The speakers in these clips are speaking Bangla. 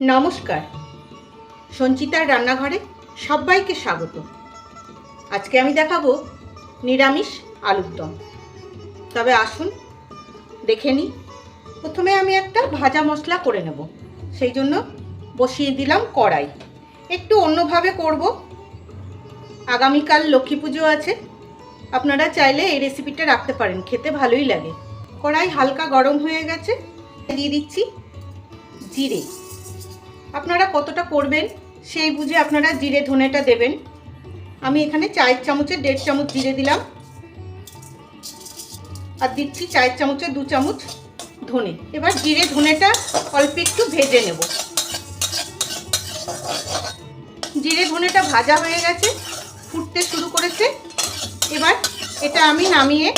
নমস্কার, সঞ্চিতার রান্নাঘরে সবাইকে স্বাগত। আজকে আমি দেখাবো নিরামিষ আলুর দম। তবে আসুন দেখে নিই। প্রথমে আমি একটা ভাজা মশলা করে নেব, সেই জন্য বসিয়ে দিলাম কড়াই। একটু অন্যভাবে করব, আগামীকাল লক্ষ্মী পুজো আছে। আপনারা চাইলে এই রেসিপিটা রাখতে পারেন, খেতে ভালোই লাগে। কড়াই হালকা গরম হয়ে গেছে, দিয়ে দিচ্ছি জিরে। আপনারা কতটা করবেন সেই বুঝে আপনারা জিরে ধনেটা দেবেন। আমি এখানে চায়ের চামচে 1.5 চামচ জিরে দিলাম, আর দিচ্ছি চায়ের চামচে 2 চামচ ধনে। এবার জিরে ধনেটা অল্প একটু ভেজে নেব। জিরে ধনেটা ভাজা হয়ে গেছে, ফুটতে শুরু করেছে। এবার এটা আমি নামিয়ে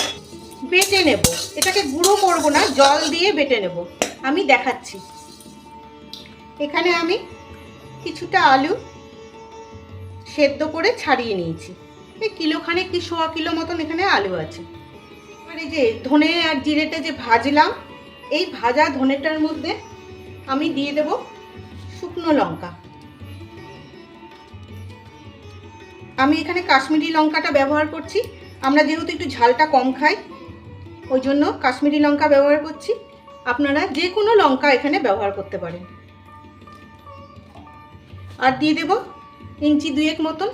বেটে নেব। এটাকে গুঁড়ো করব না, জল দিয়ে বেটে নেব। আমি দেখাচ্ছি। এখানে আমি কিছুটা আলু সেদ্ধ করে ছাড়িয়ে নিয়েছি। এই কিলোখানেক কি সোয়া কিলো মতন এখানে আলু আছে। আর এই যে ধনে আর জিরেটা যে ভাজলাম, এই ভাজা ধনেটার মধ্যে আমি দিয়ে দেব শুকনো লঙ্কা। আমি এখানে কাশ্মীরি লঙ্কাটা ব্যবহার করছি। আমরা যেহেতু একটু ঝালটা কম খাই, ওই জন্য কাশ্মীরি লঙ্কা ব্যবহার করছি। আপনারা যে কোনো লঙ্কা এখানে ব্যবহার করতে পারেন। আর দিয়ে দেব 2 ইঞ্চি মতন,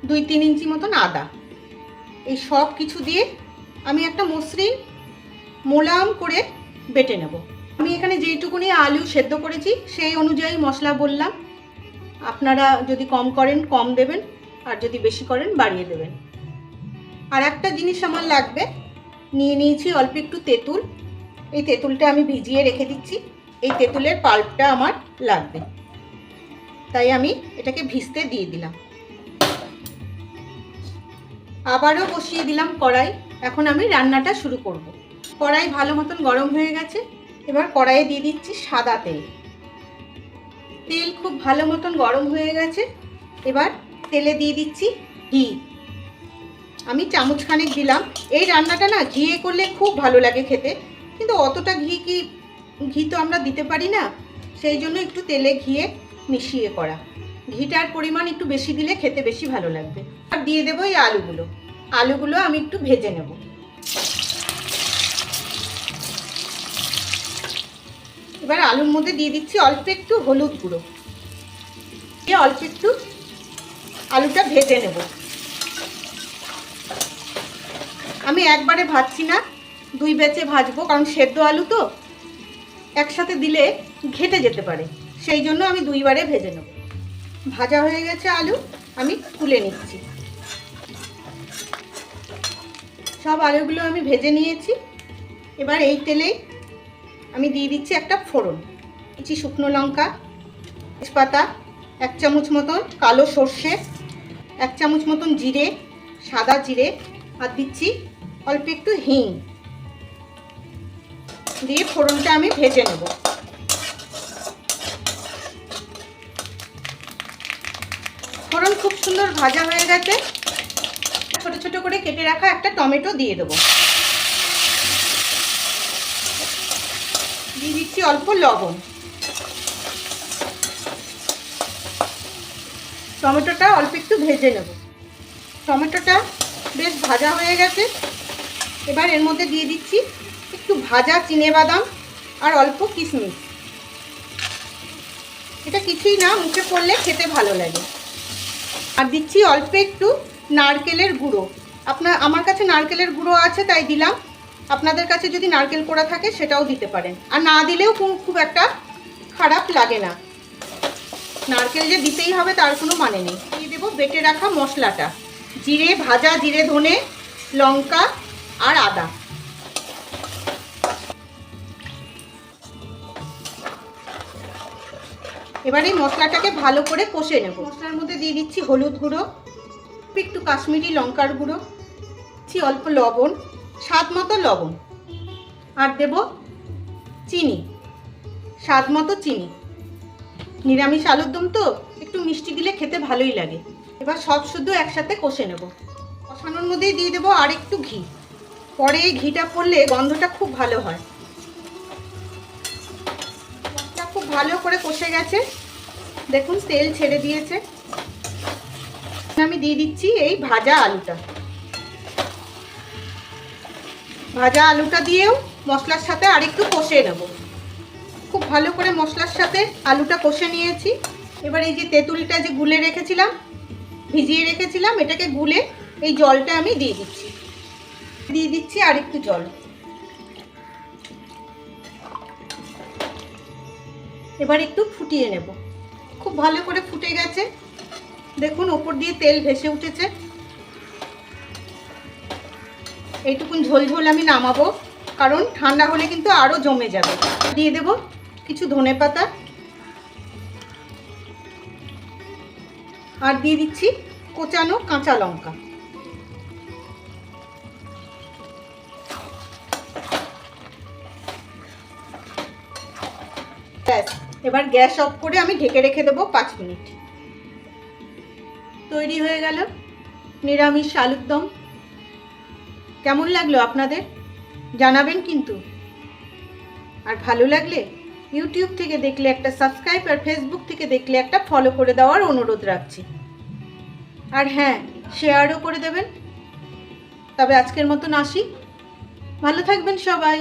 2-3 ইঞ্চি মতন আদা। এই সব কিছু দিয়ে আমি একটা মসৃণ মোলায়েম করে বেটে নেব। আমি এখানে যেইটুকুনি আলু সেদ্ধ করেছি সেই অনুযায়ী মশলা বললাম। আপনারা যদি কম করেন কম দেবেন, আর যদি বেশি করেন বাড়িয়ে দেবেন। আর একটা জিনিস আমার লাগবে, নিয়ে নিয়েছি অল্প একটু তেঁতুল। এই তেঁতুলটা আমি ভিজিয়ে রেখে দিচ্ছি। এই তেঁতুলের পাল্পটা আমার লাগবে, তাই আমি এটাকে ভিজতে দিয়ে দিলাম। আবারও বসিয়ে দিলাম কড়াই। এখন আমি রান্নাটা শুরু করব। কড়াই ভালো মতন গরম হয়ে গেছে। এবার কড়াইয়ে দিয়ে দিচ্ছি সাদা তেল। তেল খুব ভালো মতন গরম হয়ে গেছে। এবার তেলে দিয়ে দিচ্ছি ঘি। আমি চামচখানেক দিলাম। এই রান্নাটা না ঘিয়ে করলে খুব ভালো লাগে খেতে, কিন্তু অতটা ঘি তো আমরা দিতে পারি না, সেই জন্য একটু তেলে ঘিয়ে মিশিয়ে করা। ঘিটার পরিমাণ একটু বেশি দিলে খেতে বেশি ভালো লাগবে। আর দিয়ে দেবো এই আলুগুলো আমি একটু ভেজে নেব। এবার আলুর মধ্যে দিয়ে দিচ্ছি অল্প একটু হলুদ গুঁড়ো, দিয়ে অল্প একটু আলুটা ভেজে নেব। আমি একবারে ভাজছি না, 2 ব্যাচে ভাজবো, কারণ সেদ্ধ আলু তো একসাথে দিলে ঘেটে যেতে পারে, সেই জন্য আমি 2 বারে ভেজে নেব। ভাজা হয়ে গেছে আলু, আমি তুলে নিচ্ছি। সব আলুগুলো আমি ভেজে নিয়েছি। এবার এই তেলেই আমি দিয়ে দিচ্ছি একটা ফোড়ন। দিচ্ছি শুকনো লঙ্কা, তেজপাতা, 1 চামচ মতন কালো সর্ষে, 1 চামচ মতন জিরে, সাদা জিরে, আর দিচ্ছি অল্প একটু হিং। দিয়ে ফোড়নটা আমি ভেজে নেব। ফোড়ন খুব সুন্দর ভাজা হয়ে গেছে। ছোট ছোট করে কেটে রাখা একটা টমেটো দিয়ে দেবো। দিয়ে দিচ্ছি অল্প লবণ। টমেটোটা অল্প একটু ভেজে নেব। টমেটোটা বেশ ভাজা হয়ে গেছে। এবার এর মধ্যে দিয়ে দিচ্ছি একটু ভাজা চিনেবাদাম আর অল্প কিশমিশ। এটা কিছুই না, মুখে পড়লে খেতে ভালো লাগে। আর দিচ্ছি অল্প একটু নারকেলের গুঁড়ো। আমার কাছে নারকেলের গুঁড়ো আছে তাই দিলাম। আপনাদের কাছে যদি নারকেল কোড়া থাকে সেটাও দিতে পারেন, আর না দিলেও খুব একটা খারাপ লাগে না। নারকেল যে দিতেই হবে তার কোনো মানে নেই। দিয়ে দেবো বেটে রাখা মশলাটা, ভাজা জিরে ধনে লঙ্কা আর আদা। এবার এই মশলাটাকে ভালো করে কষে নেব। মশলার মধ্যে দিয়ে দিচ্ছি হলুদ গুঁড়ো, একটু কাশ্মীরি লঙ্কার গুঁড়ো, দিচ্ছি অল্প লবণ, স্বাদ মতো লবণ, আর দেব চিনি, স্বাদ মতো চিনি। নিরামিষ আলুর দম তো একটু মিষ্টি দিলে খেতে ভালোই লাগে। এবার সব শুদ্ধ একসাথে কষে নেব। কষানোর মধ্যেই দিয়ে দেবো আর একটু ঘি। পরে এই ঘিটা পড়লে গন্ধটা খুব ভালো হয়। খুব ভালো করে কষে গেছে। দেখুন তেল ছেড়ে দিয়েছে। আমি দিয়ে দিচ্ছি এই ভাজা আলুটা। ভাজা আলুটা দিয়েও মশলার সাথে আরেকটু কষে নেব। খুব ভালো করে মশলার সাথে আলুটা কষে নিয়েছি। এবার এই যে তেঁতুলটা যে গুলে রেখেছিলাম, ভিজিয়ে রেখেছিলাম, এটাকে গুলে এই জলটা আমি দিয়ে দিচ্ছি আর একটু জল। এবার একটু ফুটিয়ে নেব। খুব ভালো করে ফুটে গেছে, দেখুন ওপর দিয়ে তেল ভেসে উঠেছে। এইটুকুন ঝোল ঝোল আমি নামাবো, কারণ ঠান্ডা হলে কিন্তু আরও জমে যাবে। দিয়ে দেব কিছু ধনেপাতা আর দিয়ে দিচ্ছি কোচানো কাঁচা লঙ্কা। ব্যাস, এবার গ্যাস অফ করে আমি ঢেকে রেখে দেবো 5 মিনিট। তৈরি হয়ে গেল নিরামিষ আলুর দম। কেমন লাগলো আপনাদের জানাবেন কিন্তু। আর ভালো লাগলে ইউটিউব থেকে দেখলে একটা সাবস্ক্রাইব, আর ফেসবুক থেকে দেখলে একটা ফলো করে দেওয়ার অনুরোধ রাখছি। আর হ্যাঁ, শেয়ারও করে দেবেন। তবে আজকের মতন আসি, ভালো থাকবেন সবাই।